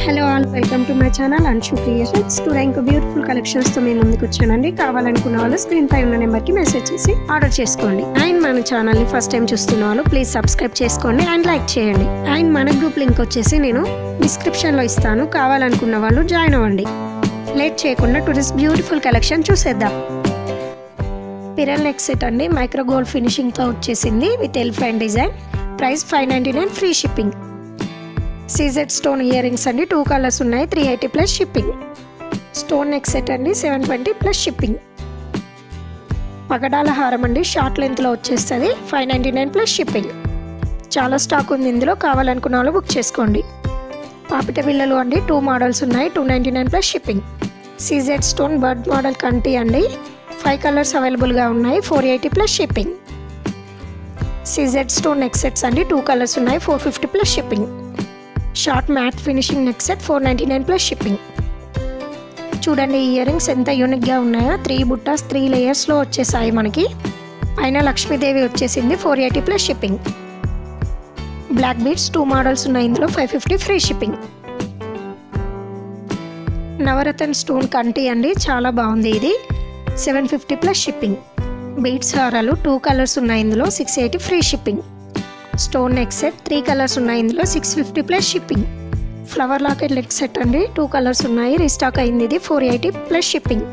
Hello all, welcome to my channel Anshu creations. Today ఇంకో beautiful collections తో మేము ముందుకు వచ్చానండి. కావాలనుకున్న వాళ్ళు స్క్రీన్ పై ఉన్న నెంబర్ కి మెసేజ్ చేసి ఆర్డర్ చేసుకోండి. అండ్ మన ఛానల్ ని ఫస్ట్ టైం చూస్తున్న వాళ్ళు ప్లీజ్ సబ్స్క్రైబ్ చేసుకోండి అండ్ లైక్ చేయండి. అండ్ మన గ్రూప్ లింక్ వచ్చేసి నేను డిస్క్రిప్షన్ లో ఇస్తాను, కావాలనుకున్న వాళ్ళు జాయిన్ అవ్వండి. లేట్ చేయకుండా టుడేస్ బ్యూటిఫుల్ కలెక్షన్ చూసేద్దాం. పిరల్ నెక్ సెట్ అండి, మైక్రో గోల్డ్ ఫినిషింగ్ తో వచ్చేసింది with elephant design. Price 599, free shipping. CZ stone ear rings అండి, 2 కలర్స్ ఉన్నాయి, 380 plus shipping. Stone neck set అండి, 720 ప్లస్ షిప్పింగ్. పగడాల హారం అండి, షార్ట్ లెంత్లో వచ్చేస్తుంది, 599 ప్లస్ షిప్పింగ్. చాలా స్టాక్ ఉంది ఇందులో, కావాలనుకున్న వాళ్ళు బుక్ చేసుకోండి. పాపిట బిళ్ళలు అండి, 2 మోడల్స్ ఉన్నాయి, 299 plus shipping. CZ stone bird model కంటి అండి, 5 కలర్స్ అవైలబుల్గా ఉన్నాయి, 480 plus shipping. CZ stone neck sets అండి, 2 కలర్స్ ఉన్నాయి, 450 plus shipping. Short matte finishing neck set, 499 plus shipping. చూడండి ఇయర్ రింగ్స్ ఎంత యూనిక్గా ఉన్నాయో, 3 బుట్టాస్ 3 లేయర్స్లో వచ్చేసాయి మనకి. పైన లక్ష్మీదేవి వచ్చేసింది, 480 plus shipping. Black beads 2 models ఉన్నాయి ఇందులో, 550 ఫ్రీ షిప్పింగ్. నవరత్న స్టోన్ కంటి అండి, చాలా బాగుంది ఇది, 750 ప్లస్ షిప్పింగ్. బీడ్స్ హారాలు 2 కలర్స్ ఉన్నాయి ఇందులో, 680 free shipping. Stone neck set 3 colours ఉన్నాయి ఇందులో, 650 plus shipping. Flower locket neck set అండి, 2 కలర్స్ ఉన్నాయి, రీస్టాక్ అయింది ఇది, 480 ప్లస్ షిప్పింగ్.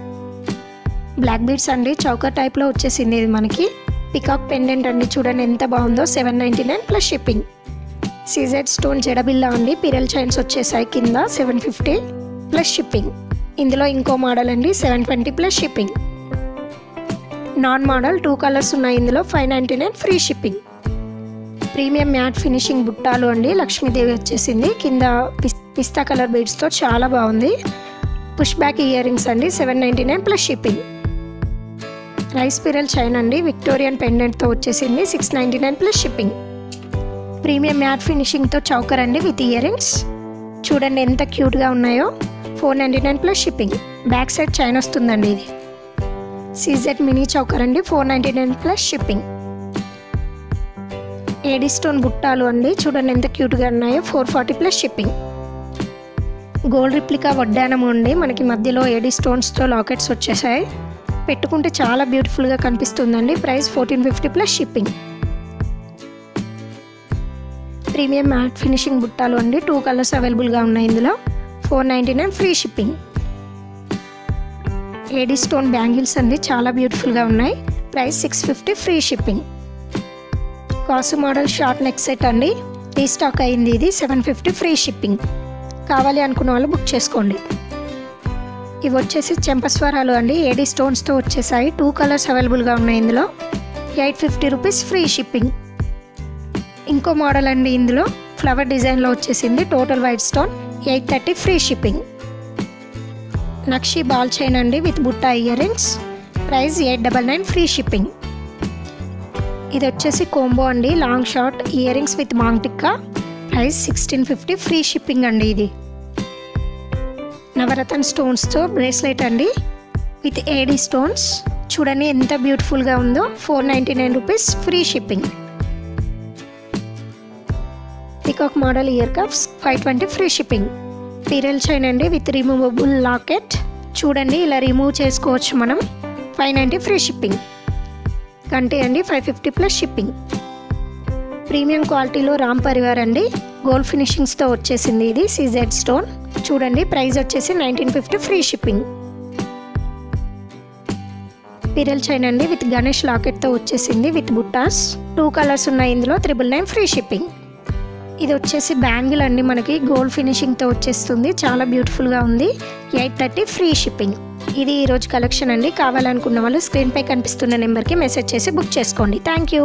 బ్లాక్ బీడ్స్ అండి, చౌకర్ టైప్లో వచ్చేసింది ఇది మనకి. పికాక్ పెండెంట్ అండి, చూడండి ఎంత బాగుందో, 799 ప్లస్ షిప్పింగ్. సీజెడ్ స్టోన్ జడబిల్లా అండి, పిరల్ చైన్స్ వచ్చేసాయి కింద, 750 ప్లస్ షిప్పింగ్. ఇందులో ఇంకో మోడల్ అండి, 720 ప్లస్ షిప్పింగ్. నాన్ మోడల్ 2 కలర్స్ ఉన్నాయి ఇందులో, 599 free shipping. Premium matte finishing బుట్టాలు అండి, లక్ష్మీదేవి వచ్చేసింది కింద, పిస్తా కలర్ బీడ్స్తో చాలా బాగుంది. పుష్ బ్యాక్ ఇయర్ రింగ్స్ అండి, 799 plus shipping. Rice pearl chain అండి, విక్టోరియన్ పెండెంట్తో వచ్చేసింది, 699 ప్లస్ షిప్పింగ్. ప్రీమియం మ్యాట్ ఫినిషింగ్తో చౌకర్ అండి విత్ ఇయర్ రింగ్స్, చూడండి ఎంత క్యూట్గా ఉన్నాయో, 499 plus shipping. Back side chain వస్తుందండి ఇది. సీజెడ్ మినీ చౌకర్ అండి, 499 ప్లస్ షిప్పింగ్. ఏడీ స్టోన్ బుట్టాలు అండి, చూడండి ఎంత క్యూట్గా ఉన్నాయో, 440 ప్లస్ షిప్పింగ్. గోల్డ్ రిప్లికా వడ్డానము అండి, మనకి మధ్యలో ఏడీ స్టోన్స్తో లాకెట్స్ వచ్చేసాయి, పెట్టుకుంటే చాలా బ్యూటిఫుల్గా కనిపిస్తుందండి. Price 1450 plus shipping. Premium matte finishing బుట్టాలు అండి, 2 కలర్స్ అవైలబుల్గా ఉన్నాయి ఇందులో, 499 free shipping. AD stone bangles అండి, చాలా బ్యూటిఫుల్గా ఉన్నాయి, ప్రైస్ 650 ఫ్రీ షిప్పింగ్. కాసు మోడల్ షార్ట్ నెక్ సెట్ అండి, రీస్టాక్ అయింది ఇది, 750 ఫ్రీ షిప్పింగ్. కావాలి అనుకున్న వాళ్ళు బుక్ చేసుకోండి. ఇవి వచ్చేసి చెంపస్వరాలు అండి, ఏడీ స్టోన్స్తో వచ్చేసాయి, 2 కలర్స్ అవైలబుల్గా ఉన్నాయి ఇందులో, 850 రూపీస్ ఫ్రీ షిప్పింగ్. ఇంకో మోడల్ అండి, ఇందులో ఫ్లవర్ డిజైన్లో వచ్చేసింది, total white stone, 830 free shipping. నక్షి బాల్ చైన్ అండి విత్ బుట్టా earrings, price 899 free shipping. ఇది వచ్చేసి కోంబో అండి, long short earrings with maang tikka, price 1650 free shipping అండి. ఇది నవరత్న స్టోన్స్తో బ్రేస్లెట్ అండి విత్ ఏడీ స్టోన్స్, చూడండి ఎంత బ్యూటిఫుల్గా ఉందో, 499 rupees free shipping. Peacock model ear cups, 520 free shipping. Pearl chain అండి విత్ రిమూవబుల్ లాకెట్, చూడండి ఇలా రిమూవ్ చేసుకోవచ్చు మనం, 590 ఫ్రీ షిప్పింగ్. కంటి అండి, 550 ప్లస్ షిప్పింగ్. ప్రీమియం క్వాలిటీలో రామ్ పరివార్ అండి, గోల్డ్ ఫినిషింగ్స్తో వచ్చేసింది ఇది, సీజెడ్ స్టోన్, చూడండి ప్రైస్ వచ్చేసి 1950 ఫ్రీ షిప్పింగ్. పిరల్ చైన్ అండి విత్ గణేష్ లాకెట్తో వచ్చేసింది విత్ బుట్టాస్, 2 కలర్స్ ఉన్నాయి ఇందులో, 999 ఫ్రీ షిప్పింగ్. ఇది వచ్చేసి బ్యాంగిల్ అండి, మనకి గోల్డ్ ఫినిషింగ్తో వచ్చేస్తుంది, చాలా బ్యూటిఫుల్గా ఉంది, 830 ఫ్రీ షిప్పింగ్. ఇది ఈరోజు కలెక్షన్ అండి, కావాలనుకున్న వాళ్ళు స్క్రీన్పై కనిపిస్తున్న నెంబర్కి మెసేజ్ చేసి బుక్ చేసుకోండి. Thank you.